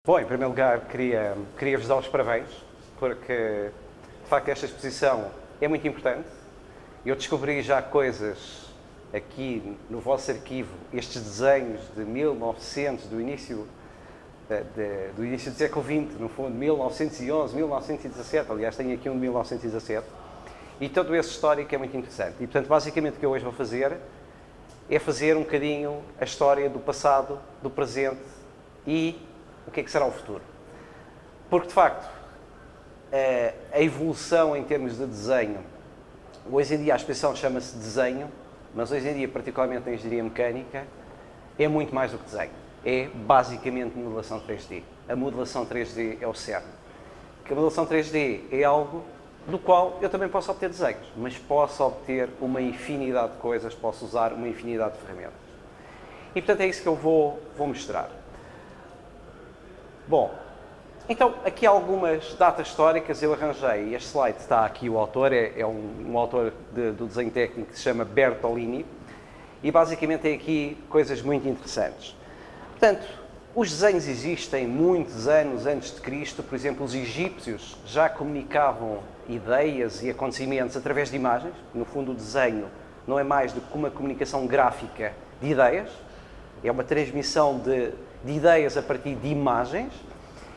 Bom, em primeiro lugar, queria-vos dar os parabéns, porque, de facto, esta exposição é muito importante. Eu descobri já coisas aqui no vosso arquivo, estes desenhos de 1900, do início do século XX, no fundo, 1911, 1917, aliás, tenho aqui um de 1917, e todo esse histórico é muito interessante. E, portanto, basicamente o que eu hoje vou fazer é fazer um bocadinho a história do passado, do presente e o que é que será o futuro. Porque, de facto, a evolução em termos de desenho, hoje em dia a expressão chama-se desenho, mas hoje em dia, particularmente na engenharia mecânica, é muito mais do que desenho. É basicamente modelação 3D. A modelação 3D é o cerne. Que a modelação 3D é algo do qual eu também posso obter desenhos, mas posso obter uma infinidade de coisas, posso usar uma infinidade de ferramentas. E, portanto, é isso que eu vou mostrar. Bom, então, aqui há algumas datas históricas, eu arranjei, este slide está aqui, o autor é um autor do desenho técnico que se chama Bertolini, e basicamente tem aqui coisas muito interessantes. Portanto, os desenhos existem muitos anos antes de Cristo, por exemplo, os egípcios já comunicavam ideias e acontecimentos através de imagens, no fundo o desenho não é mais do que uma comunicação gráfica de ideias, é uma transmissão de ideias a partir de imagens,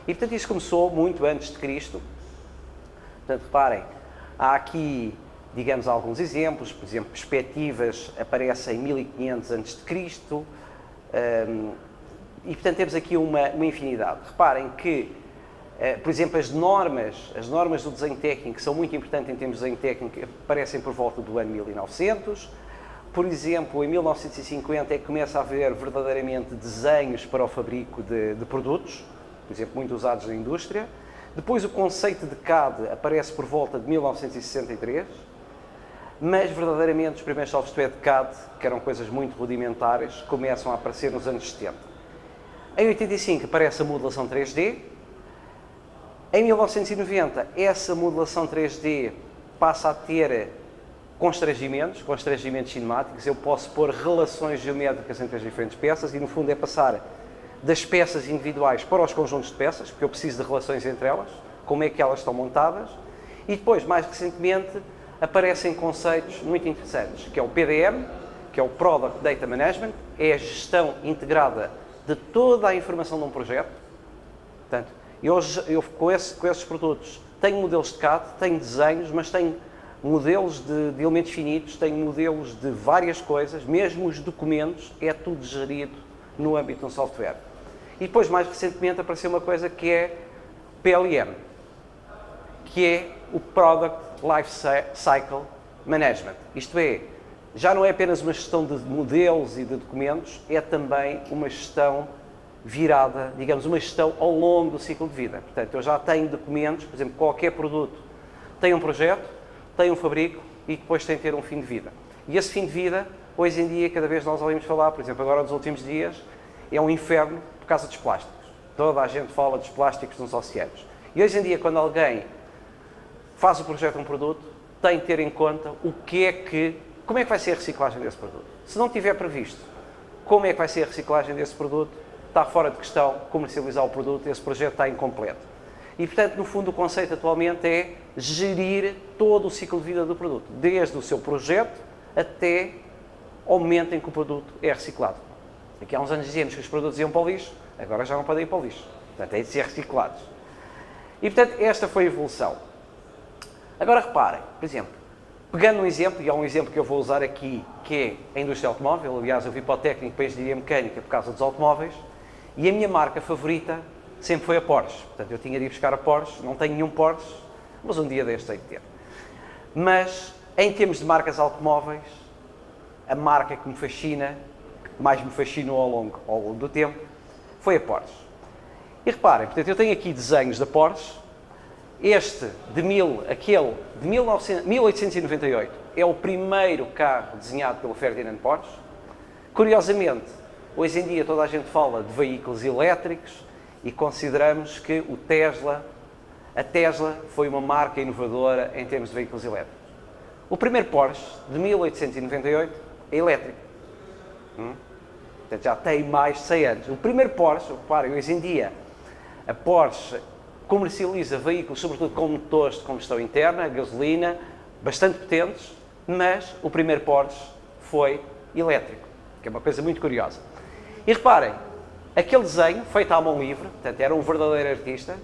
e portanto isso começou muito antes de Cristo. Portanto, reparem, há aqui, digamos, alguns exemplos, por exemplo, perspectivas aparecem em 1500 antes de Cristo, e portanto temos aqui uma infinidade. Reparem que, por exemplo, as normas do desenho técnico, que são muito importantes em termos de desenho técnico, aparecem por volta do ano 1900. Por exemplo, em 1950 é que começa a haver verdadeiramente desenhos para o fabrico de produtos, por exemplo, muito usados na indústria. Depois o conceito de CAD aparece por volta de 1963, mas verdadeiramente os primeiros software de CAD, que eram coisas muito rudimentares, começam a aparecer nos anos 70. Em 85 aparece a modelação 3D. Em 1990 essa modelação 3D passa a ter constrangimentos cinemáticos. Eu posso pôr relações geométricas entre as diferentes peças e, no fundo, é passar das peças individuais para os conjuntos de peças, porque eu preciso de relações entre elas, como é que elas estão montadas. E depois, mais recentemente, aparecem conceitos muito interessantes, que é o PDM, que é o Product Data Management, é a gestão integrada de toda a informação de um projeto. Portanto, eu com esses produtos tenho modelos de CAD, tenho desenhos, mas tenho modelos de elementos finitos, tenho modelos de várias coisas, mesmo os documentos, é tudo gerido no âmbito de um software. E depois, mais recentemente, apareceu uma coisa que é PLM, que é o Product Life Cycle Management. Isto é, já não é apenas uma gestão de modelos e de documentos, é também uma gestão virada, digamos, uma gestão ao longo do ciclo de vida. Portanto, eu já tenho documentos, por exemplo, qualquer produto tem um projeto, tem um fabrico e depois tem que ter um fim de vida. E esse fim de vida, hoje em dia, cada vez nós ouvimos falar, por exemplo, agora nos últimos dias, é um inferno por causa dos plásticos. Toda a gente fala dos plásticos nos oceanos. E hoje em dia, quando alguém faz o projeto de um produto, tem que ter em conta como é que vai ser a reciclagem desse produto. Se não tiver previsto como é que vai ser a reciclagem desse produto, está fora de questão comercializar o produto, esse projeto está incompleto. E, portanto, no fundo, o conceito atualmente é gerir todo o ciclo de vida do produto, desde o seu projeto até ao momento em que o produto é reciclado. Aqui há uns anos dizíamos que os produtos iam para o lixo, agora já não podem ir para o lixo. Portanto, têm de ser reciclados. E, portanto, esta foi a evolução. Agora, reparem, por exemplo, pegando um exemplo, e há um exemplo que eu vou usar aqui, que é a indústria automóvel. Aliás, eu vim para o técnico para a engenharia mecânica por causa dos automóveis, e a minha marca favorita sempre foi a Porsche. Portanto, eu tinha de ir buscar a Porsche, não tenho nenhum Porsche, mas um dia deste tenho de ter. Mas, em termos de marcas automóveis, a marca que me fascina, que mais me fascinou ao longo do tempo, foi a Porsche. E reparem, portanto, eu tenho aqui desenhos da Porsche. Este, aquele de 1898, é o primeiro carro desenhado pelo Ferdinand Porsche. Curiosamente, hoje em dia toda a gente fala de veículos elétricos e consideramos que a Tesla foi uma marca inovadora em termos de veículos elétricos. O primeiro Porsche, de 1898, é elétrico. Portanto, já tem mais de 100 anos. O primeiro Porsche, reparem, hoje em dia, A Porsche comercializa veículos, sobretudo com motores de combustão interna, gasolina, bastante potentes, mas o primeiro Porsche foi elétrico, que é uma coisa muito curiosa. E reparem, aquele desenho, feito à mão livre, portanto, era um verdadeiro artista.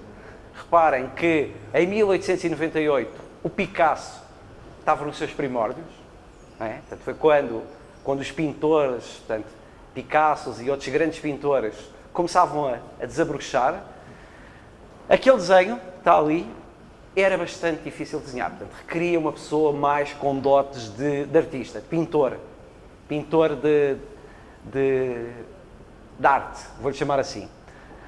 Reparem que em 1898 o Picasso estava nos seus primórdios, não é? Portanto, foi quando os pintores, portanto, Picassos e outros grandes pintores, começavam a desabrochar. Aquele desenho, está ali, era bastante difícil de desenhar, portanto, requeria uma pessoa mais com dotes de artista, de pintor de arte, vou-lhe chamar assim.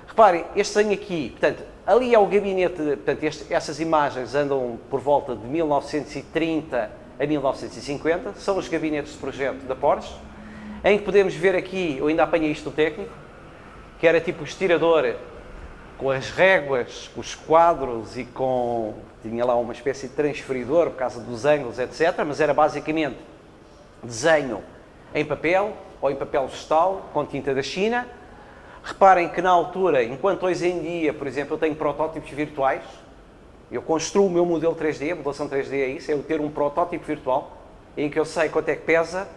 Reparem, este desenho aqui, portanto, ali é o gabinete, portanto, essas imagens andam por volta de 1930 a 1950, são os gabinetes de projeto da Porsche, em que podemos ver aqui, eu ainda apanhei isto do técnico, que era tipo o estirador com as réguas, com os quadros e tinha lá uma espécie de transferidor por causa dos ângulos, etc. Mas era basicamente desenho em papel ou em papel vegetal com tinta da China. Reparem que na altura, enquanto hoje em dia, por exemplo, eu tenho protótipos virtuais, eu construo o meu modelo 3D, a modelação 3D é isso, é eu ter um protótipo virtual em que eu sei quanto é que pesa,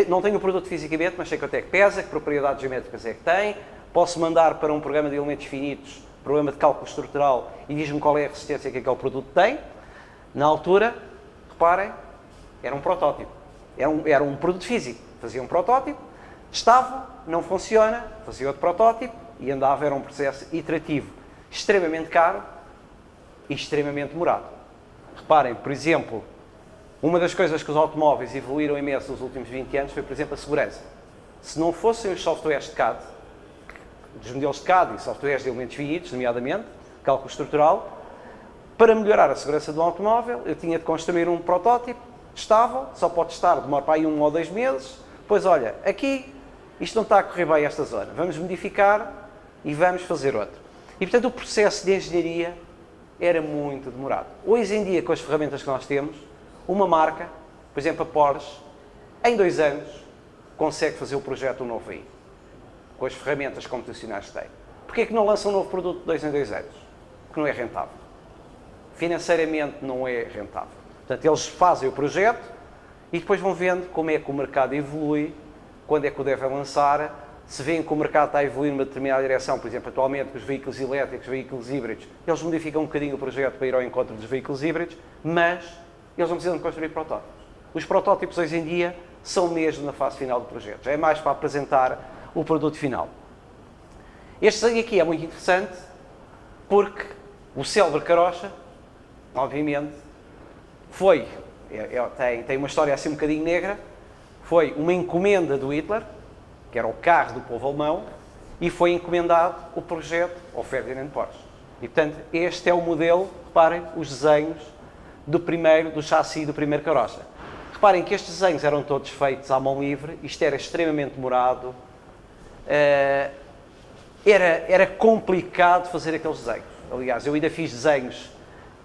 não tenho o produto fisicamente, mas sei quanto é que pesa, que propriedades geométricas é que tem, posso mandar para um programa de elementos finitos, programa de cálculo estrutural, e diz-me qual é a resistência que aquele produto tem. Na altura, reparem, era um protótipo, era um produto físico, fazia um protótipo, testava, não funciona, fazia outro protótipo e andava, era um processo iterativo, extremamente caro e extremamente demorado. Reparem, por exemplo, uma das coisas que os automóveis evoluíram imenso nos últimos 20 anos foi, por exemplo, a segurança. Se não fossem os softwares de CAD, dos modelos de CAD e softwares de elementos finitos, nomeadamente, cálculo estrutural, para melhorar a segurança do automóvel, eu tinha de construir um protótipo, testava, só pode testar, demora para aí 1 ou 2 meses, depois, olha, aqui isto não está a correr bem esta zona, vamos modificar e vamos fazer outro. E, portanto, o processo de engenharia era muito demorado. Hoje em dia, com as ferramentas que nós temos, uma marca, por exemplo, a Porsche, em 2 anos, consegue fazer o projeto de um novo veículo, com as ferramentas computacionais que tem. Porquê é que não lança um novo produto de 2 em 2 anos? Porque não é rentável. Financeiramente não é rentável. Portanto, eles fazem o projeto e depois vão vendo como é que o mercado evolui, quando é que o devem lançar. Se veem que o mercado está a evoluir numa determinada direção, por exemplo, atualmente com os veículos elétricos, veículos híbridos, eles modificam um bocadinho o projeto para ir ao encontro dos veículos híbridos, mas eles não precisam de construir protótipos. Os protótipos hoje em dia são mesmo na fase final do projeto. É mais para apresentar o produto final. Este desenho aqui é muito interessante porque o célebre Carocha, obviamente, tem uma história assim um bocadinho negra, foi uma encomenda do Hitler, que era o carro do povo alemão, e foi encomendado o projeto ao Ferdinand Porsche. E, portanto, este é o modelo, reparem, os desenhos do chassi do primeiro Carocha. Reparem que estes desenhos eram todos feitos à mão livre, isto era extremamente demorado, era complicado fazer aqueles desenhos. Aliás, eu ainda fiz desenhos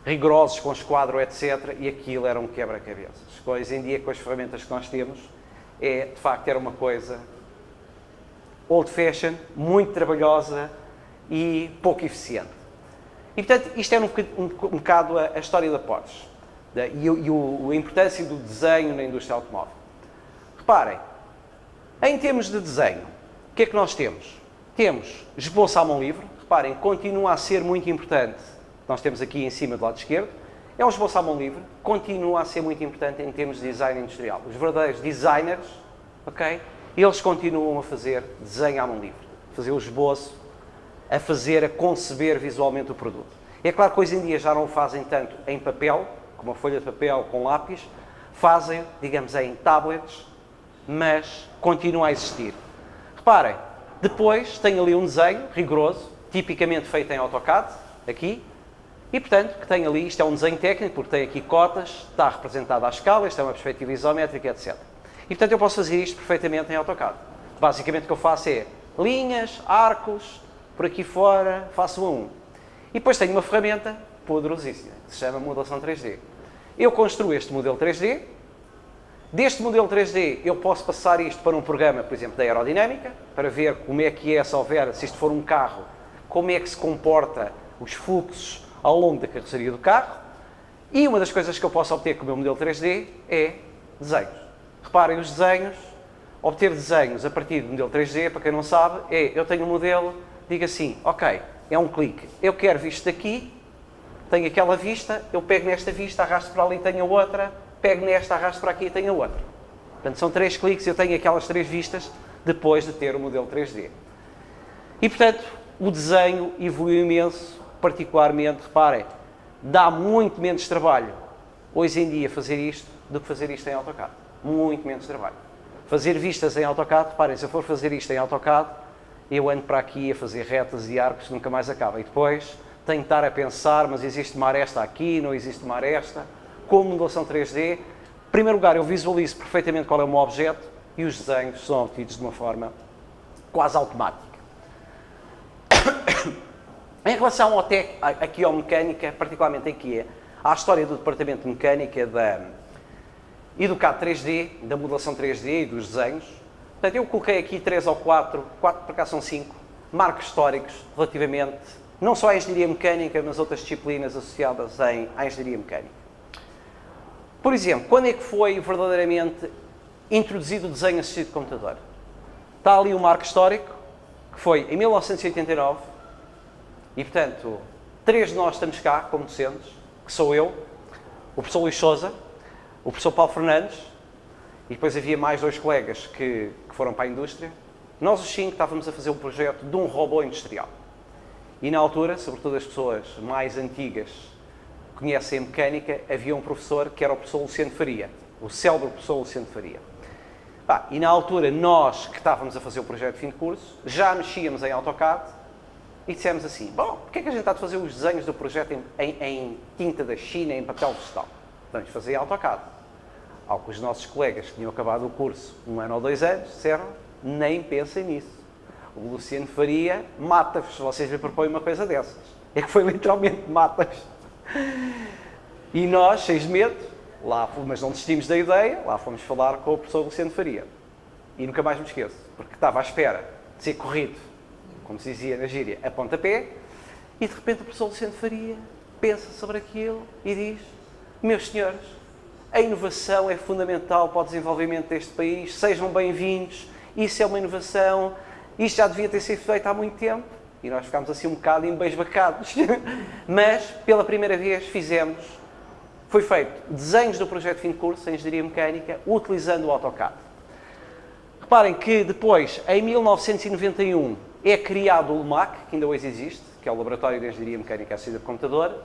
rigorosos com esquadro, etc., e aquilo era um quebra-cabeças. Hoje em dia, com as ferramentas que nós temos, de facto, era uma coisa old-fashioned, muito trabalhosa e pouco eficiente. E, portanto, isto era um bocado a história da Porsche e a importância do desenho na indústria automóvel. Reparem, em termos de desenho, o que é que nós temos? Temos esboço à mão livre. Reparem, continua a ser muito importante. Nós temos aqui em cima do lado esquerdo. É um esboço à mão livre. Continua a ser muito importante em termos de design industrial. Os verdadeiros designers, ok? Eles continuam a fazer desenho à mão livre. A fazer o esboço, a conceber visualmente o produto. É claro que hoje em dia já não o fazem tanto em papel, com uma folha de papel com lápis, fazem, digamos, em tablets, mas continua a existir. Reparem, depois tem ali um desenho rigoroso, tipicamente feito em AutoCAD, aqui, e portanto, que tem ali, isto é um desenho técnico, porque tem aqui cotas, está representado à escala, isto é uma perspectiva isométrica, etc. E portanto eu posso fazer isto perfeitamente em AutoCAD. Basicamente o que eu faço é linhas, arcos, por aqui fora, faço um. E depois tenho uma ferramenta poderosíssima, que se chama modelação 3D. Eu construo este modelo 3D. Deste modelo 3D eu posso passar isto para um programa, por exemplo, da aerodinâmica, para ver como é que é, se isto for um carro, como é que se comporta os fluxos ao longo da carroceria do carro. E uma das coisas que eu posso obter com o meu modelo 3D é desenhos. Reparem os desenhos, obter desenhos a partir do modelo 3D, para quem não sabe, eu tenho um modelo, digo assim, ok, é um clique, eu quero visto daqui, tenho aquela vista, eu pego nesta vista, arrasto para ali e tenho a outra, pego nesta, arrasto para aqui e tenho a outra. Portanto, são 3 cliques e eu tenho aquelas 3 vistas depois de ter o modelo 3D. E, portanto, o desenho evoluiu imenso, particularmente, reparem, dá muito menos trabalho hoje em dia fazer isto do que fazer isto em AutoCAD. Muito menos trabalho. Fazer vistas em AutoCAD, reparem, se eu for fazer isto em AutoCAD, eu ando para aqui a fazer retas e arcos que nunca mais acaba. E depois tenho que estar a pensar, mas existe uma aresta aqui, não existe uma aresta. Com modelação 3D, em primeiro lugar, eu visualizo perfeitamente qual é o meu objeto e os desenhos são obtidos de uma forma quase automática. Em relação aqui ao mecânica, particularmente aqui, à história do departamento de mecânica e do CAD 3D, da modelação 3D e dos desenhos, portanto, eu coloquei aqui 3 ou 4 por cá são 5, marcos históricos relativamente, não só à engenharia mecânica, mas outras disciplinas associadas à engenharia mecânica. Por exemplo, quando é que foi verdadeiramente introduzido o desenho assistido de computador? Está ali um marco histórico, que foi em 1989, e, portanto, 3 de nós estamos cá, como docentes, que sou eu, o professor Luís Sousa, o professor Paulo Fernandes, e depois havia mais 2 colegas que foram para a indústria. Nós, os 5, estávamos a fazer um projeto de um robô industrial. E, na altura, sobretudo as pessoas mais antigas que conhecem a mecânica, havia um professor que era o professor Luciano Faria, o célebre professor Luciano Faria. E, na altura, nós que estávamos a fazer o projeto de fim de curso, já mexíamos em AutoCAD, e dissemos assim, bom, porquê é que a gente está a fazer os desenhos do projeto em tinta da China, em papel vegetal? Vamos fazer em AutoCAD. Ao que os nossos colegas que tinham acabado o curso 1 ano ou 2 anos, disseram, nem pensem nisso. O Luciano Faria mata-vos se vocês lhe propõem uma coisa dessas. É que foi literalmente mata-vos. E nós, cheios de medo, mas não desistimos da ideia, lá fomos falar com o professor Luciano Faria. E nunca mais me esqueço, porque estava à espera de ser corrido, como se dizia na gíria, a pontapé, e de repente o professor Luciano Faria pensa sobre aquilo e diz, meus senhores, a inovação é fundamental para o desenvolvimento deste país, sejam bem-vindos, isso é uma inovação, isto já devia ter sido feito há muito tempo, e nós ficámos assim um bocado embasbacados, mas pela primeira vez foi feito desenhos do projeto de fim de curso em Engenharia Mecânica, utilizando o AutoCAD. Reparem que depois, em 1991, é criado o LMAC, que ainda hoje existe, que é o Laboratório de Engenharia Mecânica Assistida por Computador,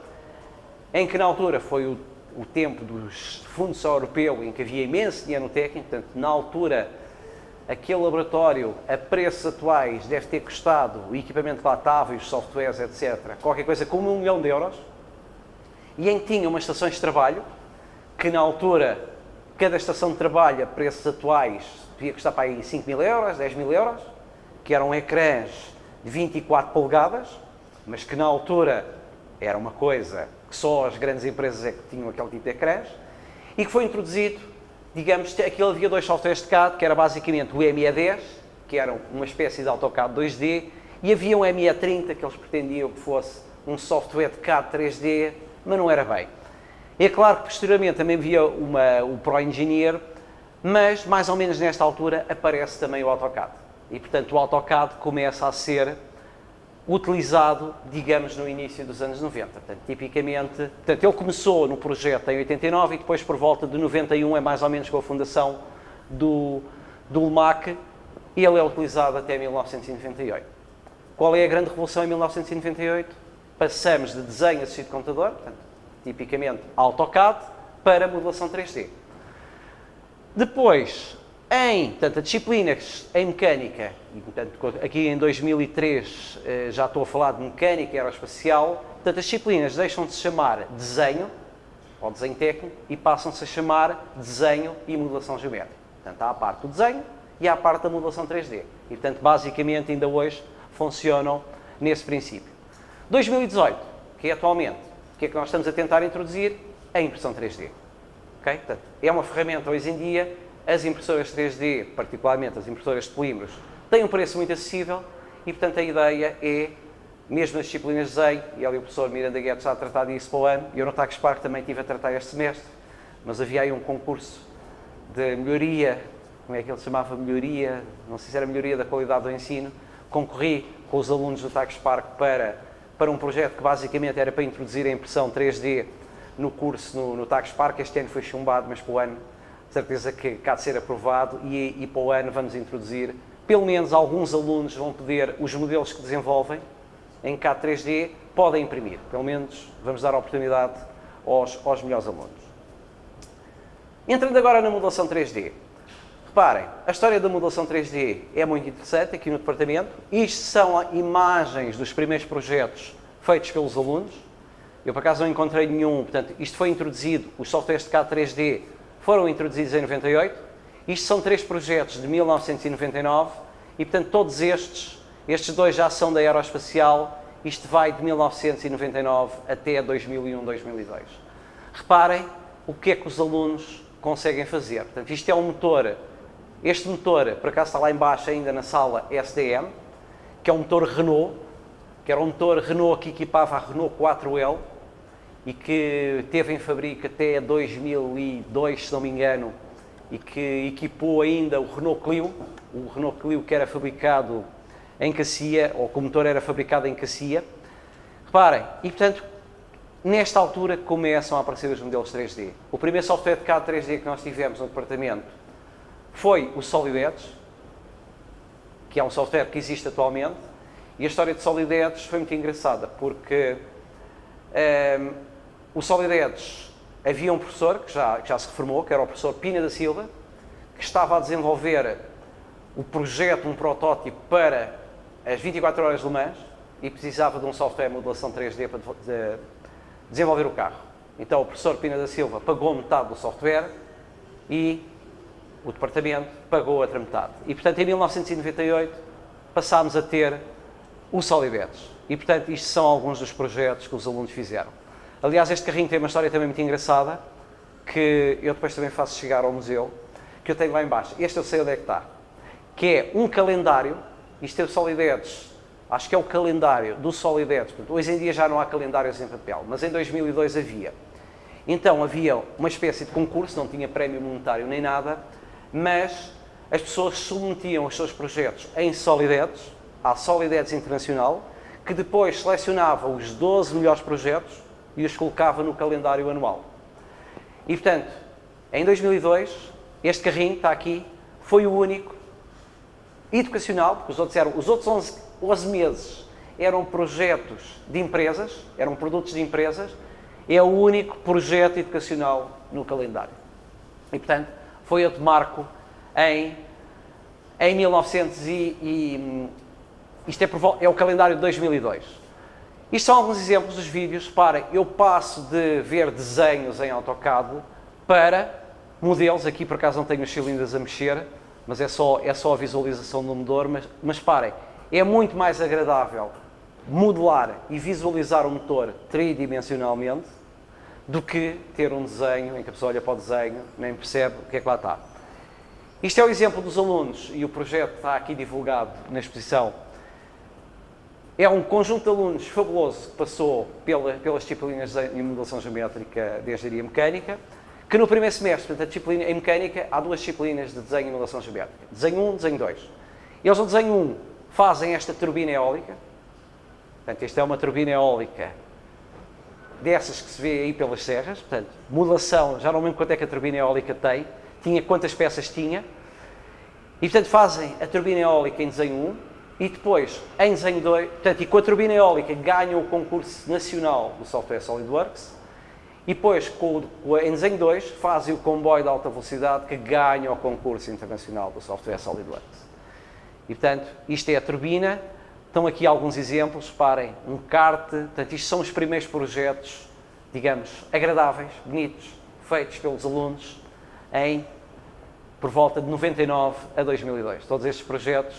em que na altura foi o tempo dos fundos europeus, em que havia imenso dinheiro técnico, portanto, na altura, aquele laboratório, a preços atuais, deve ter custado, o equipamento que lá estava e os softwares, etc., qualquer coisa como 1 milhão de euros, e em que tinha umas estações de trabalho, que na altura, cada estação de trabalho, a preços atuais, devia custar para aí 5 mil euros, 10 mil euros, que eram ecrãs de 24 polegadas, mas que na altura era uma coisa que só as grandes empresas é que tinham aquele tipo de ecrãs, e que foi introduzido, digamos, aquilo havia 2 softwares de CAD, que era basicamente o ME10, que era uma espécie de AutoCAD 2D, e havia um ME30, que eles pretendiam que fosse um software de CAD 3D, mas não era bem. É claro que posteriormente também havia o Pro Engineer, mas mais ou menos nesta altura aparece também o AutoCAD. E portanto o AutoCAD começa a ser utilizado, digamos, no início dos anos 90. Portanto, tipicamente, ele começou no projeto em 89 e depois por volta de 91 é mais ou menos com a fundação do LMAC e ele é utilizado até 1998. Qual é a grande revolução em 1998? Passamos de desenho assistido de computador, portanto, tipicamente AutoCAD, para modelação 3D. Depois, portanto, disciplinas em mecânica, e, portanto, aqui em 2003 já estou a falar de mecânica aeroespacial, portanto, as disciplinas deixam de se chamar desenho, ou desenho técnico, e passam-se a chamar desenho e modelação geométrica. Portanto, há a parte do desenho e há a parte da modelação 3D. E, portanto, basicamente, ainda hoje funcionam nesse princípio. 2018, que é atualmente, o que é que nós estamos a tentar introduzir? A impressão 3D. Okay? Portanto, é uma ferramenta hoje em dia, as impressoras 3D, particularmente as impressoras de polímeros, têm um preço muito acessível e, portanto, a ideia é mesmo nas disciplinas de desenho, e ali o professor Miranda Guedes está a tratar disso para o ano, e eu no Tax Park também estive a tratar este semestre, mas havia aí um concurso de melhoria, como é que ele se chamava? Melhoria, não sei se era melhoria da qualidade do ensino, concorri com os alunos do Tax Park para um projeto que basicamente era para introduzir a impressão 3D no curso no Tax Park. Este ano foi chumbado, mas para o ano, certeza que há de ser aprovado, e para o ano vamos introduzir, pelo menos alguns alunos vão poder, os modelos que desenvolvem em CAD 3D, podem imprimir. Pelo menos vamos dar a oportunidade aos melhores alunos. Entrando agora na modelação 3D. Reparem, a história da modelação 3D é muito interessante aqui no departamento. Isto são imagens dos primeiros projetos feitos pelos alunos. Eu, por acaso, não encontrei nenhum. Portanto, isto foi introduzido, os softwares de CAD 3D foram introduzidos em 98. Isto são 3 projetos de 1999 e, portanto, todos estes dois já são da aeroespacial. Isto vai de 1999 até 2001, 2002. Reparem o que é que os alunos conseguem fazer. Portanto, isto é um motor. Este motor, por acaso, está lá embaixo ainda na sala SDM, que é um motor Renault, que era um motor Renault que equipava a Renault 4L e que teve em fábrica até 2002, se não me engano, e que equipou ainda o Renault Clio que era fabricado em Cacia, ou que o motor era fabricado em Cacia. Reparem, e portanto, nesta altura começam a aparecer os modelos 3D. O primeiro software de CAD 3D que nós tivemos no departamento foi o Solid Edge, que é um software que existe atualmente, e a história de Solid Edge foi muito engraçada, porque o Solid Edge, havia um professor que já se reformou, que era o professor Pina da Silva, que estava a desenvolver o projeto, um protótipo para as 24 horas de Le Mans, e precisava de um software de modelação 3D para desenvolver o carro. Então o professor Pina da Silva pagou metade do software e o departamento pagou a outra metade. E, portanto, em 1998 passámos a ter o Solid Edge. E, portanto, isto são alguns dos projetos que os alunos fizeram. Aliás, este carrinho tem uma história também muito engraçada, que eu depois também faço chegar ao museu, que eu tenho lá embaixo. Este eu sei onde é que está. Que é um calendário, isto é o Solid Edge, acho que é o calendário do Solid Edge. Portanto, hoje em dia já não há calendários em papel, mas em 2002 havia. Então, havia uma espécie de concurso, não tinha prémio monetário nem nada, mas as pessoas submetiam os seus projetos em Solid Edge, à Solid Edge Internacional, que depois selecionava os 12 melhores projetos e os colocava no calendário anual. E, portanto, em 2002, este carrinho, está aqui, foi o único educacional, porque os outros 11 meses eram projetos de empresas, eram produtos de empresas, é o único projeto educacional no calendário. E, portanto, foi outro marco em 1900 isto é o calendário de 2002. Isto são alguns exemplos dos vídeos. Reparem, eu passo de ver desenhos em AutoCAD para modelos. Aqui, por acaso, não tenho os cilindros a mexer, mas é só a visualização do motor. Mas reparem, é muito mais agradável modelar e visualizar o motor tridimensionalmente do que ter um desenho em que a pessoa olha para o desenho, nem percebe o que é que lá está. Isto é o exemplo dos alunos, e o projeto está aqui divulgado na exposição. É um conjunto de alunos fabuloso que passou pelas disciplinas de modelação geométrica de engenharia mecânica, que no primeiro semestre, portanto, a disciplina em mecânica, há 2 disciplinas de desenho e modelação geométrica. Desenho 1, desenho 2. Eles no desenho 1 fazem esta turbina eólica. Portanto, esta é uma turbina eólica dessas que se vê aí pelas serras. Portanto, modelação, já não lembro quanto é que a turbina eólica tem, quantas peças tinha. E, portanto, fazem a turbina eólica em desenho 1. E depois, em desenho 2, portanto, e com a turbina eólica ganham o concurso nacional do software SolidWorks, e depois, em desenho 2, fazem o comboio de alta velocidade que ganha o concurso internacional do software SolidWorks. E, portanto, isto é a turbina. Estão aqui alguns exemplos, reparem, um kart. Portanto, isto são os primeiros projetos, digamos, agradáveis, bonitos, feitos pelos alunos por volta de 99 a 2002. Todos estes projetos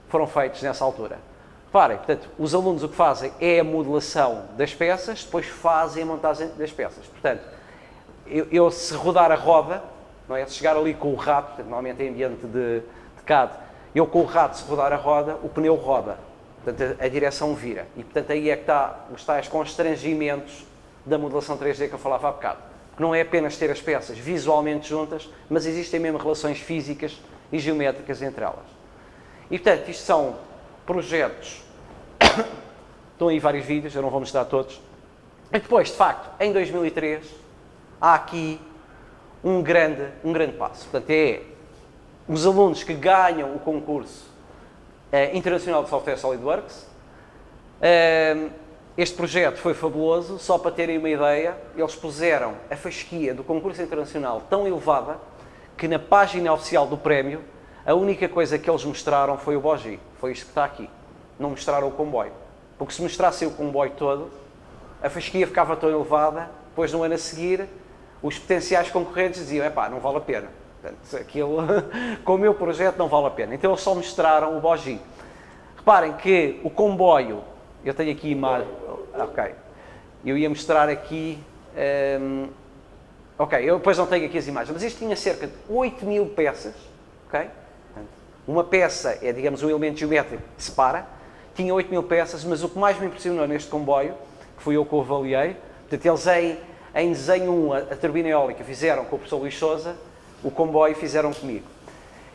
foram feitos nessa altura. Reparem, portanto, os alunos o que fazem é a modelação das peças, depois fazem a montagem das peças. Portanto, eu se rodar a roda, não é? Se chegar ali com o rato, portanto, normalmente em ambiente de CAD, eu com o rato, se rodar a roda, o pneu roda. Portanto, a direção vira. E, portanto, aí é que está os tais constrangimentos da modelação 3D que eu falava há bocado. Que não é apenas ter as peças visualmente juntas, mas existem mesmo relações físicas e geométricas entre elas. E, portanto, isto são projetos. Estão aí vários vídeos, eu não vou mostrar todos. E depois, de facto, em 2003, há aqui um grande passo. Portanto, é os alunos que ganham o concurso internacional de software SolidWorks. Este projeto foi fabuloso, só para terem uma ideia, eles puseram a fasquia do concurso internacional tão elevada que na página oficial do prémio a única coisa que eles mostraram foi o bogie, foi isto que está aqui. Não mostraram o comboio. Porque se mostrassem o comboio todo, a fasquia ficava tão elevada, depois no ano a seguir, os potenciais concorrentes diziam, epá, não vale a pena. Portanto, aquilo, com o meu projeto não vale a pena. Então eles só mostraram o bogie. Reparem que o comboio, eu tenho aqui imagem, ok, eu ia mostrar aqui, ok, eu depois não tenho aqui as imagens, mas isto tinha cerca de 8.000 peças, ok? Uma peça é, digamos, um elemento geométrico que separa, tinha 8.000 peças, mas o que mais me impressionou neste comboio, que fui eu que o avaliei, portanto, eles em desenho 1, a turbina eólica fizeram com o professor Luís Sousa, o comboio fizeram comigo.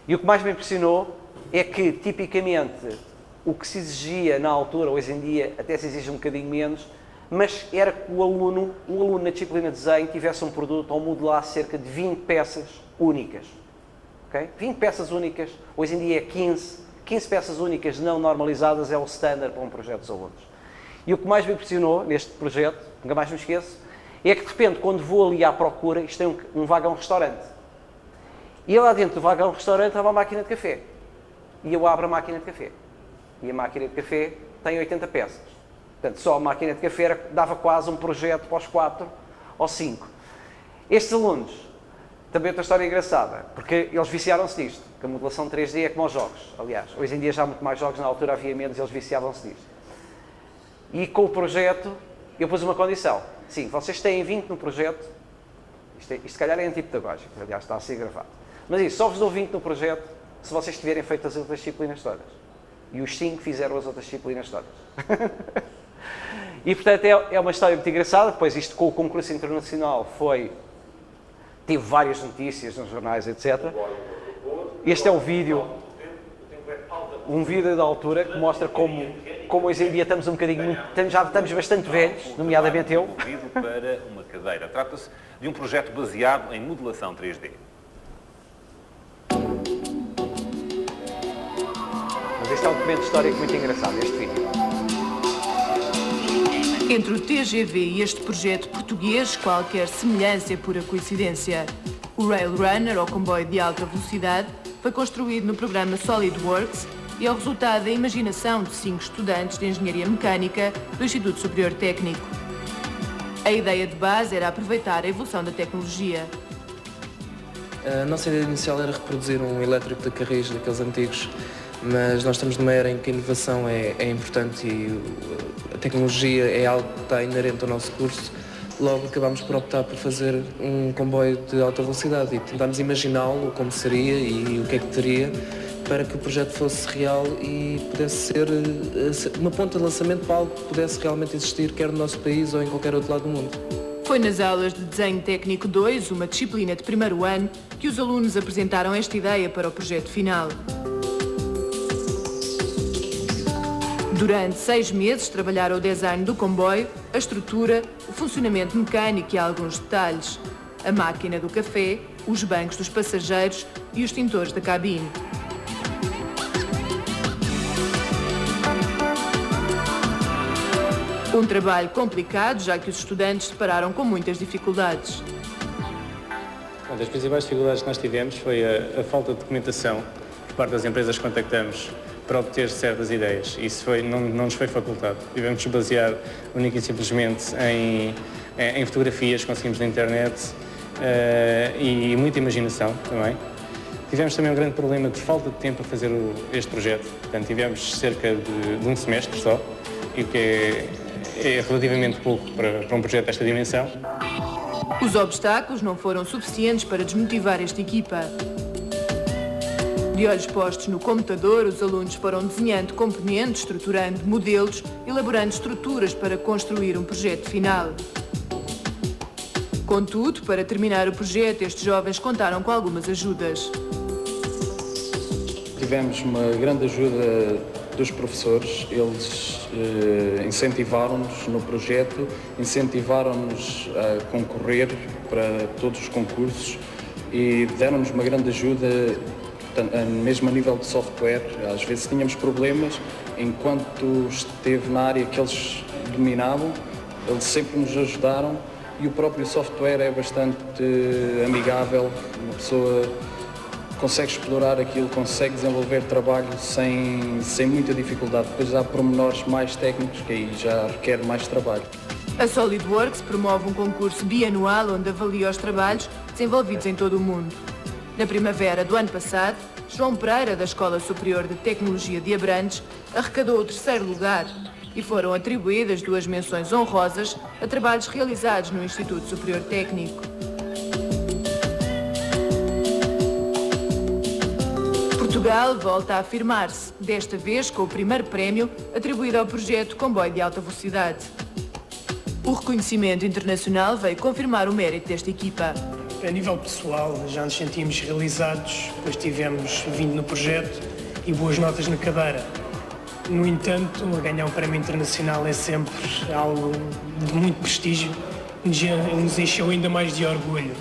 E o que mais me impressionou é que, tipicamente, o que se exigia na altura, hoje em dia até se exige um bocadinho menos, mas era que o aluno na disciplina de desenho tivesse um produto ou modelasse cerca de 20 peças únicas. Okay? 20 peças únicas, hoje em dia é 15 peças únicas não normalizadas é o standard para um projeto dos alunos. E o que mais me impressionou neste projeto, nunca mais me esqueço, é que de repente, quando vou ali à procura, isto tem um vagão-restaurante. E lá dentro do vagão-restaurante estava uma máquina de café. E eu abro a máquina de café. E a máquina de café tem 80 peças. Portanto, só a máquina de café dava quase um projeto para os 4 ou 5. Estes alunos, também outra história engraçada, porque eles viciaram-se nisto, que a modelação 3D é como os jogos. Aliás, hoje em dia já há muito mais jogos, na altura havia menos e eles viciavam-se nisto. E com o projeto, eu pus uma condição. Sim, vocês têm 20 no projeto, isto se calhar é antipedagógico, aliás está a ser gravado. Mas isso, só vos dou 20 no projeto se vocês tiverem feito as outras disciplinas todas. E os 5 fizeram as outras disciplinas todas. E portanto é uma história muito engraçada. Depois isto com o concurso internacional tive várias notícias nos jornais, etc. Este é um vídeo da altura que mostra como hoje em dia estamos já estamos bastante velhos, nomeadamente eu. Para uma cadeira. Trata-se de um projeto baseado em modelação 3D. Mas este é um documento histórico muito engraçado, este vídeo. Entre o TGV e este projeto português, qualquer semelhança é pura coincidência. O Rail Runner, ou comboio de alta velocidade, foi construído no programa SolidWorks e é o resultado da imaginação de 5 estudantes de Engenharia Mecânica do Instituto Superior Técnico. A ideia de base era aproveitar a evolução da tecnologia. A nossa ideia inicial era reproduzir um elétrico de carris daqueles antigos, mas nós estamos numa era em que a inovação é importante e a tecnologia é algo que está inerente ao nosso curso. Logo acabámos por optar por fazer um comboio de alta velocidade e tentámos imaginá-lo, como seria e o que é que teria, para que o projeto fosse real e pudesse ser uma ponta de lançamento para algo que pudesse realmente existir, quer no nosso país ou em qualquer outro lado do mundo. Foi nas aulas de Desenho Técnico 2, uma disciplina de primeiro ano, que os alunos apresentaram esta ideia para o projeto final. Durante 6 meses trabalharam o design do comboio, a estrutura, o funcionamento mecânico e alguns detalhes, a máquina do café, os bancos dos passageiros e os extintores da cabine. Um trabalho complicado, já que os estudantes se depararam com muitas dificuldades. Uma das principais dificuldades que nós tivemos foi a falta de documentação por parte das empresas que contactamos para obter certas ideias. Isso não nos foi facultado. Tivemos de basear única e simplesmente em fotografias que conseguimos na internet e muita imaginação também. Tivemos também um grande problema de falta de tempo a fazer este projeto. Portanto, tivemos cerca de um semestre só, e o que é relativamente pouco para um projeto desta dimensão. Os obstáculos não foram suficientes para desmotivar esta equipa. De olhos postos no computador, os alunos foram desenhando componentes, estruturando modelos, elaborando estruturas para construir um projeto final. Contudo, para terminar o projeto, estes jovens contaram com algumas ajudas. Tivemos uma grande ajuda dos professores, eles incentivaram-nos no projeto, incentivaram-nos a concorrer para todos os concursos e deram-nos uma grande ajuda, mesmo a nível de software. Às vezes tínhamos problemas, enquanto esteve na área que eles dominavam, eles sempre nos ajudaram e o próprio software é bastante amigável, uma pessoa consegue explorar aquilo, consegue desenvolver trabalho sem muita dificuldade. Depois há pormenores mais técnicos que aí já requer mais trabalho. A SolidWorks promove um concurso bianual onde avalia os trabalhos desenvolvidos em todo o mundo. Na primavera do ano passado, João Pereira, da Escola Superior de Tecnologia de Abrantes, arrecadou o 3º lugar e foram atribuídas 2 menções honrosas a trabalhos realizados no Instituto Superior Técnico. Portugal volta a afirmar-se, desta vez com o primeiro prémio atribuído ao projeto Comboio de Alta Velocidade. O reconhecimento internacional veio confirmar o mérito desta equipa. A nível pessoal, já nos sentimos realizados, pois tivemos vindo no projeto e boas notas na cadeira. No entanto, ganhar um prémio internacional é sempre algo de muito prestígio, nos encheu ainda mais de orgulho.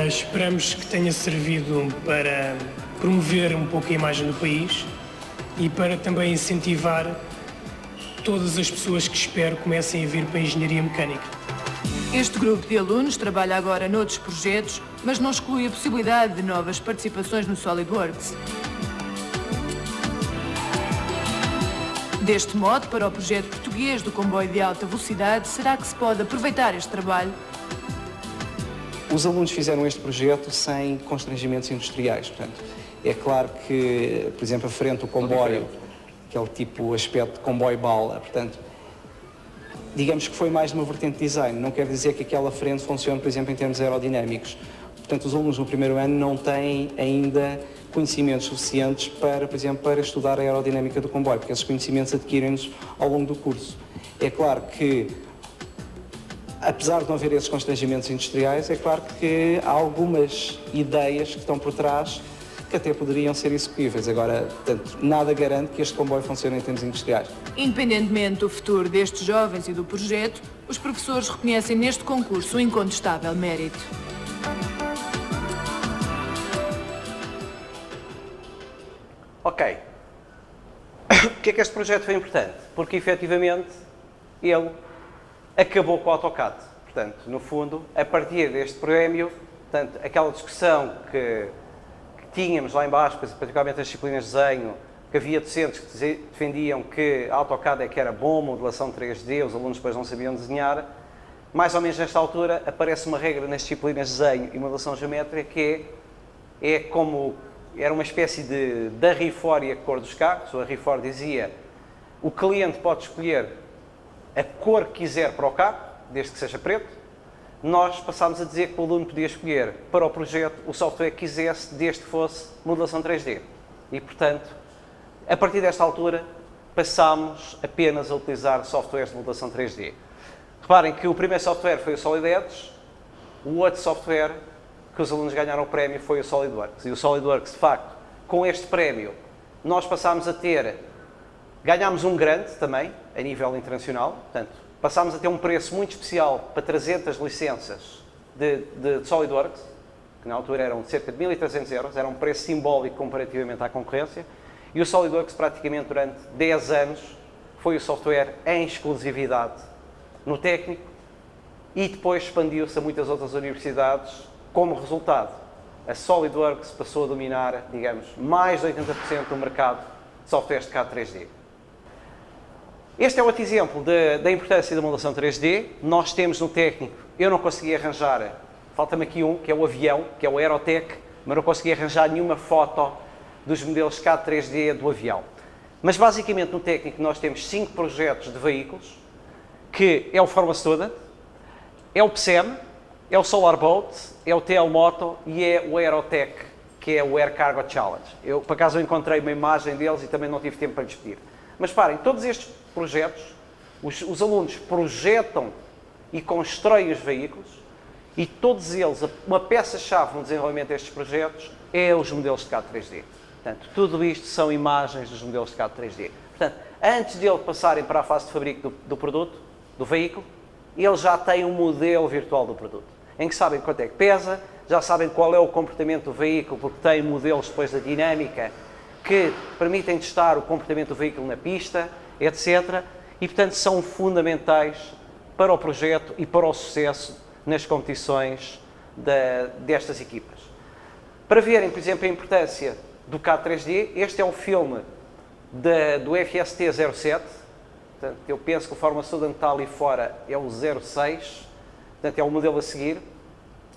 Esperamos que tenha servido para promover um pouco a imagem do país e para também incentivar todas as pessoas que espero comecem a vir para a engenharia mecânica. Este grupo de alunos trabalha agora noutros projetos, mas não exclui a possibilidade de novas participações no SolidWorks. Deste modo, para o projeto português do comboio de alta velocidade, será que se pode aproveitar este trabalho? Os alunos fizeram este projeto sem constrangimentos industriais, portanto, é claro que, por exemplo, a frente do comboio, aquele tipo aspecto de comboio-bala, portanto, digamos que foi mais uma vertente de design, não quer dizer que aquela frente funcione, por exemplo, em termos aerodinâmicos. Portanto, os alunos no primeiro ano não têm ainda conhecimentos suficientes para, por exemplo, para estudar a aerodinâmica do comboio, porque esses conhecimentos adquirem-nos ao longo do curso. É claro que, apesar de não haver esses constrangimentos industriais, é claro que há algumas ideias que estão por trás que até poderiam ser executíveis. Agora, portanto, nada garante que este comboio funcione em termos industriais. Independentemente do futuro destes jovens e do projeto, os professores reconhecem neste concurso um incontestável mérito. Ok. Porquê é que este projeto foi importante? Porque, efetivamente, ele acabou com o AutoCAD. Portanto, no fundo, a partir deste prémio, portanto, aquela discussão que tínhamos lá em baixo, particularmente nas disciplinas de desenho, que havia docentes que defendiam que a AutoCAD é que era bom, modelação 3D, os alunos depois não sabiam desenhar. Mais ou menos nesta altura aparece uma regra nas disciplinas de desenho e modelação geométrica que é como, era uma espécie de RIFOR e a cor dos carros. O RIFOR dizia o cliente pode escolher a cor que quiser para o carro, desde que seja preto. Nós passámos a dizer que o aluno podia escolher para o projeto o software que quisesse, desde que fosse modelação 3D. E, portanto, a partir desta altura, passámos apenas a utilizar softwares de modelação 3D. Reparem que o primeiro software foi o SolidEdge, o outro software que os alunos ganharam o prémio foi o SolidWorks. E o SolidWorks, de facto, com este prémio, nós passámos a ter, ganhámos um grande também, a nível internacional, portanto, passámos a ter um preço muito especial para 300 licenças de SolidWorks, que na altura eram de cerca de 1.300 euros, era um preço simbólico comparativamente à concorrência, e o SolidWorks praticamente durante 10 anos foi o software em exclusividade no técnico e depois expandiu-se a muitas outras universidades. Como resultado, a SolidWorks passou a dominar, digamos, mais de 80% do mercado de softwares de CAD 3D. Este é outro exemplo da importância da modelação 3D. Nós temos no técnico, eu não consegui arranjar, falta-me aqui um, que é o avião, que é o Aerotech, mas não consegui arranjar nenhuma foto dos modelos CAD 3D do avião. Mas basicamente no técnico nós temos 5 projetos de veículos, que é o Forma Student, é o PSEM, é o Solar Boat, é o TL Moto e é o Aerotech que é o Air Cargo Challenge. Eu, por acaso, eu encontrei uma imagem deles e também não tive tempo para lhes pedir. Mas parem, todos estes projetos, os alunos projetam e constroem os veículos e todos eles, uma peça-chave no desenvolvimento destes projetos é os modelos de CAD 3D. Portanto, tudo isto são imagens dos modelos de CAD 3D. Portanto, antes de eles passarem para a fase de fabrico do produto, do veículo, eles já têm um modelo virtual do produto, em que sabem quanto é que pesa, já sabem qual é o comportamento do veículo, porque têm modelos depois da dinâmica que permitem testar o comportamento do veículo na pista, etc. E, portanto, são fundamentais para o projeto e para o sucesso nas competições destas equipas. Para verem, por exemplo, a importância do CAD 3D, este é o filme do FST 07, portanto, eu penso que o Fórmula Student que está ali fora é o 06, portanto, é o modelo a seguir,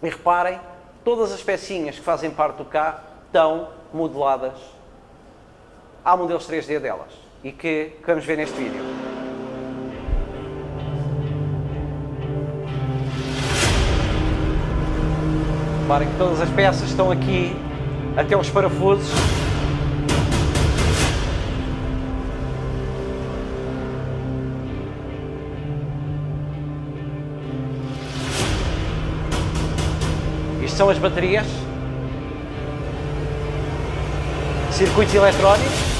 e reparem, todas as pecinhas que fazem parte do carro estão modeladas, há modelos 3D delas, e que vamos ver neste vídeo. Reparem que todas as peças estão aqui, até os parafusos. Isto são as baterias, circuitos eletrónicos.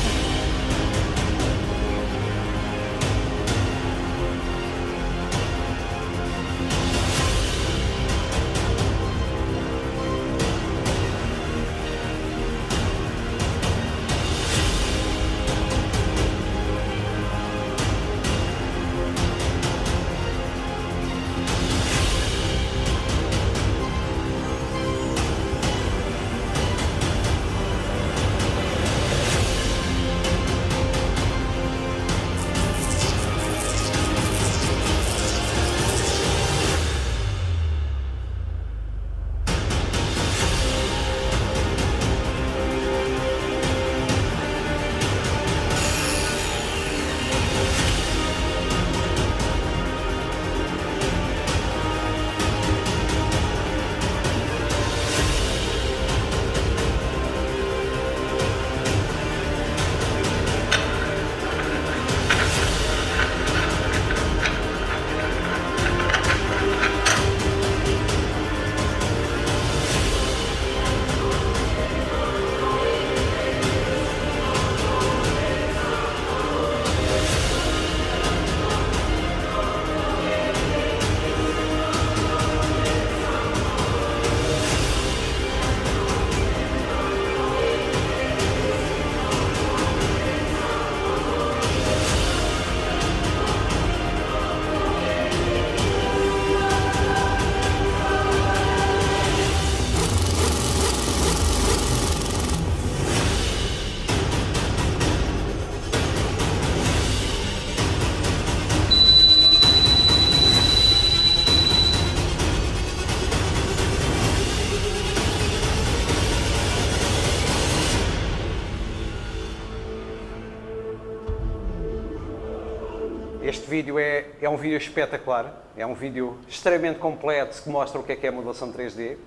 Este vídeo é um vídeo espetacular, é um vídeo extremamente completo que mostra o que é a modelação 3D.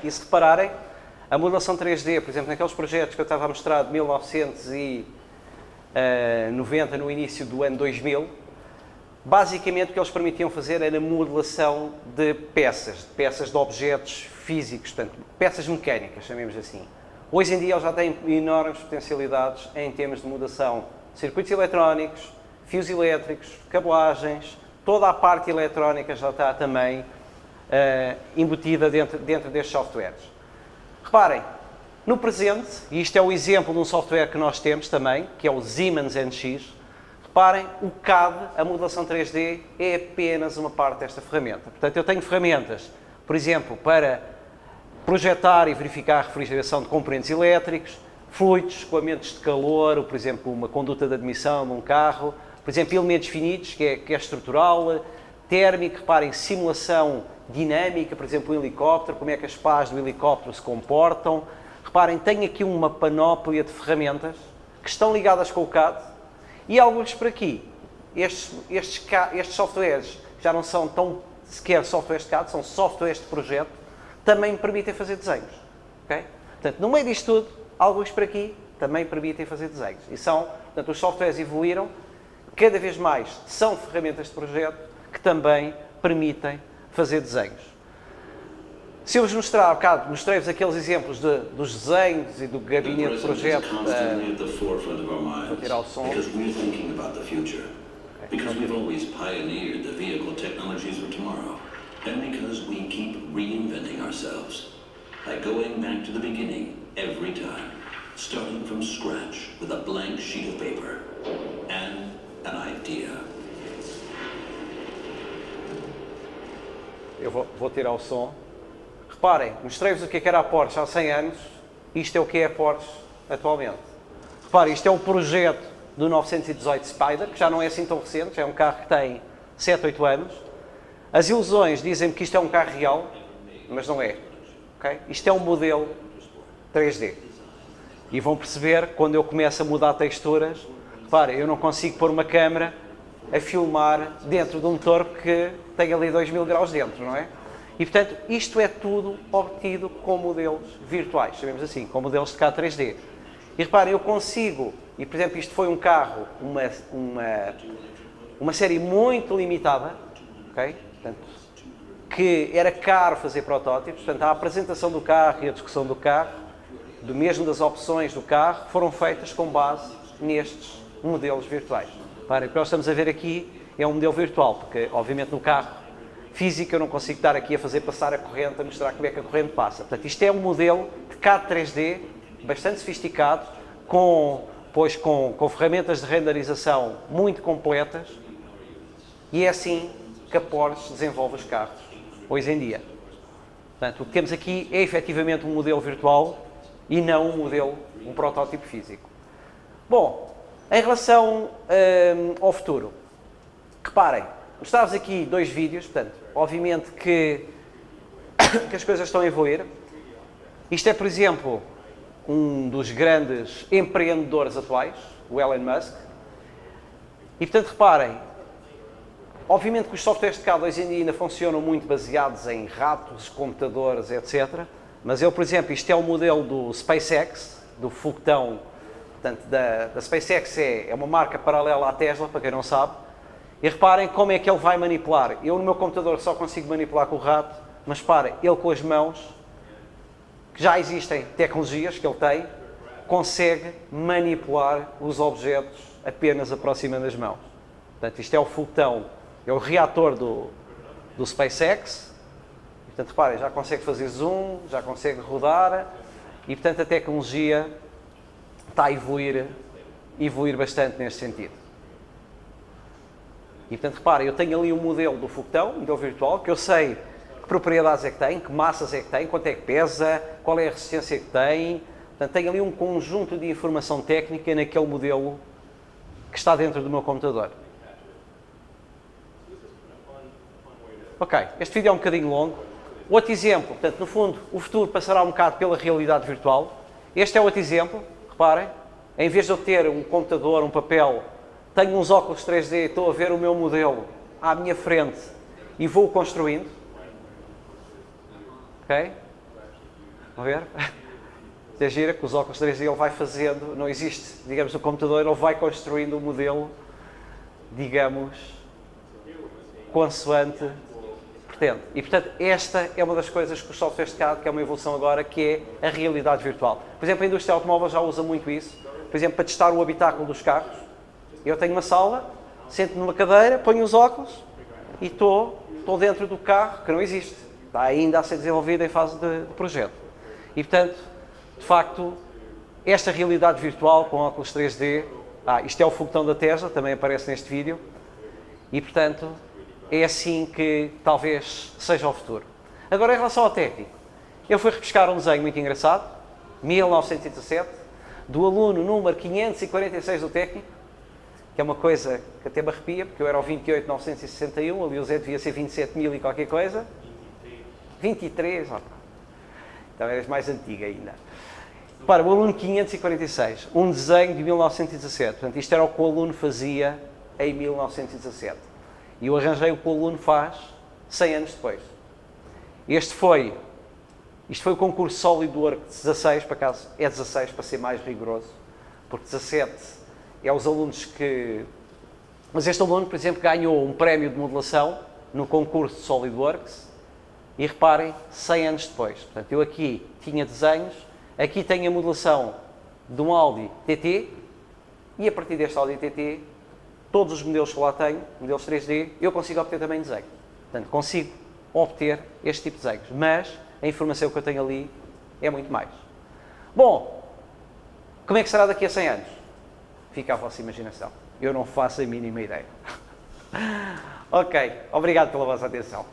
E se repararem, a modelação 3D, por exemplo, naqueles projetos que eu estava a mostrar de 1990, no início do ano 2000, basicamente o que eles permitiam fazer era a modelação de peças de objetos físicos, portanto, peças mecânicas, chamemos assim. Hoje em dia eles já têm enormes potencialidades em termos de modelação de circuitos eletrónicos, fios elétricos, cabelagens, toda a parte eletrónica já está também embutida dentro destes softwares. Reparem, no presente, e isto é o exemplo de um software que nós temos também, que é o Siemens NX, reparem, o CAD, a modelação 3D, é apenas uma parte desta ferramenta. Portanto, eu tenho ferramentas, por exemplo, para projetar e verificar a refrigeração de componentes elétricos, fluidos, escoamentos de calor, ou, por exemplo, uma conduta de admissão de um carro, por exemplo, elementos finitos, que é estrutural, térmico, reparem, simulação dinâmica, por exemplo, um helicóptero, como é que as pás do helicóptero se comportam. Reparem, tenho aqui uma panóplia de ferramentas que estão ligadas com o CAD e alguns por aqui. Estes softwares já não são tão sequer softwares de CAD, são softwares de projeto, também me permitem fazer desenhos. Okay? Portanto, no meio disto tudo, alguns por aqui também permitem fazer desenhos. E portanto, os softwares evoluíram, cada vez mais são ferramentas de projeto que também permitem fazer desenhos. Se eu vos mostrar, há bocado, mostrei-vos aqueles exemplos dos desenhos e do gabinete de projeto. Vou tirar o som. Because we've always pioneered the vehicle technologies of tomorrow, and because we keep reinventing ourselves by going back to the beginning every time, starting from scratch with a blank sheet of paper and an idea. Eu vou tirar o som. Reparem, mostrei-vos o que era a Porsche há 100 anos, isto é o que é a Porsche atualmente. Reparem, isto é um projeto do 918 Spider, que já não é assim tão recente, já é um carro que tem 7, 8 anos. As ilusões dizem-me que isto é um carro real, mas não é. Okay? Isto é um modelo 3D. E vão perceber, quando eu começo a mudar texturas, reparem, eu não consigo pôr uma câmera a filmar dentro de um motor que tem ali 2000 graus dentro, não é? E, portanto, isto é tudo obtido com modelos virtuais, sabemos assim, com modelos de CAD 3D. E reparem, eu consigo, e por exemplo, isto foi um carro, uma série muito limitada, okay? Portanto, que era caro fazer protótipos, portanto, a apresentação do carro e a discussão do carro, do mesmo das opções do carro, foram feitas com base nestes modelos virtuais. Reparem, o que nós estamos a ver aqui é um modelo virtual, porque obviamente no carro físico eu não consigo estar aqui a fazer passar a corrente, a mostrar como é que a corrente passa. Portanto, isto é um modelo de CAD 3D bastante sofisticado, com ferramentas de renderização muito completas, e é assim que a Porsche desenvolve os carros hoje em dia. Portanto, o que temos aqui é efetivamente um modelo virtual e não um protótipo físico. Bom, em relação ao futuro, reparem, mostrava-vos aqui 2 vídeos, portanto, obviamente que as coisas estão a evoluir. Isto é, por exemplo, um dos grandes empreendedores atuais, o Elon Musk. E, portanto, reparem, obviamente que os softwares de CAD hoje em dia ainda funcionam muito baseados em ratos, computadores, etc. Mas eu, por exemplo, isto é o modelo do SpaceX, do foguetão, portanto, da SpaceX é uma marca paralela à Tesla, para quem não sabe. E reparem como é que ele vai manipular. Eu no meu computador só consigo manipular com o rato, mas reparem, ele com as mãos, que já existem tecnologias que ele tem, consegue manipular os objetos apenas aproximando as mãos. Portanto, isto é o foguetão, é o reator do SpaceX. E, portanto, reparem, já consegue fazer zoom, já consegue rodar, e portanto a tecnologia está a evoluir bastante neste sentido. E portanto, reparem, eu tenho ali um modelo do foguetão, um modelo virtual, que eu sei que propriedades é que tem, que massas é que tem, quanto é que pesa, qual é a resistência que tem. Portanto, tenho ali um conjunto de informação técnica naquele modelo que está dentro do meu computador. Ok, este vídeo é um bocadinho longo. Outro exemplo, portanto, no fundo, o futuro passará um bocado pela realidade virtual. Este é outro exemplo, reparem, em vez de eu ter um computador, um papel, tenho uns óculos 3D, estou a ver o meu modelo à minha frente e vou construindo. Ok? Vão ver? É gira que os óculos 3D ele vai fazendo, não existe, digamos, o computador, ele vai construindo o modelo, digamos, consoante pretende. E, portanto, esta é uma das coisas que os softwares de CAD, que é uma evolução agora, que é a realidade virtual. Por exemplo, a indústria automóvel já usa muito isso, por exemplo, para testar o habitáculo dos carros. Eu tenho uma sala, sento numa cadeira, ponho os óculos e estou dentro do carro, que não existe. Está ainda a ser desenvolvido em fase de projeto. E, portanto, de facto, esta realidade virtual com óculos 3D, isto é o foguetão da Tesla, também aparece neste vídeo, e, portanto, é assim que talvez seja o futuro. Agora, em relação ao técnico, eu fui repescar um desenho muito engraçado, 1917, do aluno número 546 do técnico, que é uma coisa que até me arrepia, porque eu era o 28.961, ali o Zé devia ser 27.000 e qualquer coisa. 23, então eras mais antiga ainda. Para o aluno 546, um desenho de 1917, portanto isto era o que o aluno fazia em 1917. E eu arranjei o que o aluno faz 100 anos depois. Este foi Isto foi o concurso SolidWorks 16, por acaso é 16 para ser mais rigoroso, porque 17 é os alunos que... Mas este aluno, por exemplo, ganhou um prémio de modelação no concurso de SolidWorks e reparem, 100 anos depois. Portanto, eu aqui tinha desenhos, aqui tenho a modelação de um Audi TT e a partir deste Audi TT, todos os modelos que eu lá tenho, modelos 3D, eu consigo obter também desenho. Portanto, consigo obter este tipo de desenhos, mas a informação que eu tenho ali é muito mais. Bom, como é que será daqui a 100 anos? Fica à vossa imaginação. Eu não faço a mínima ideia. Ok, obrigado pela vossa atenção.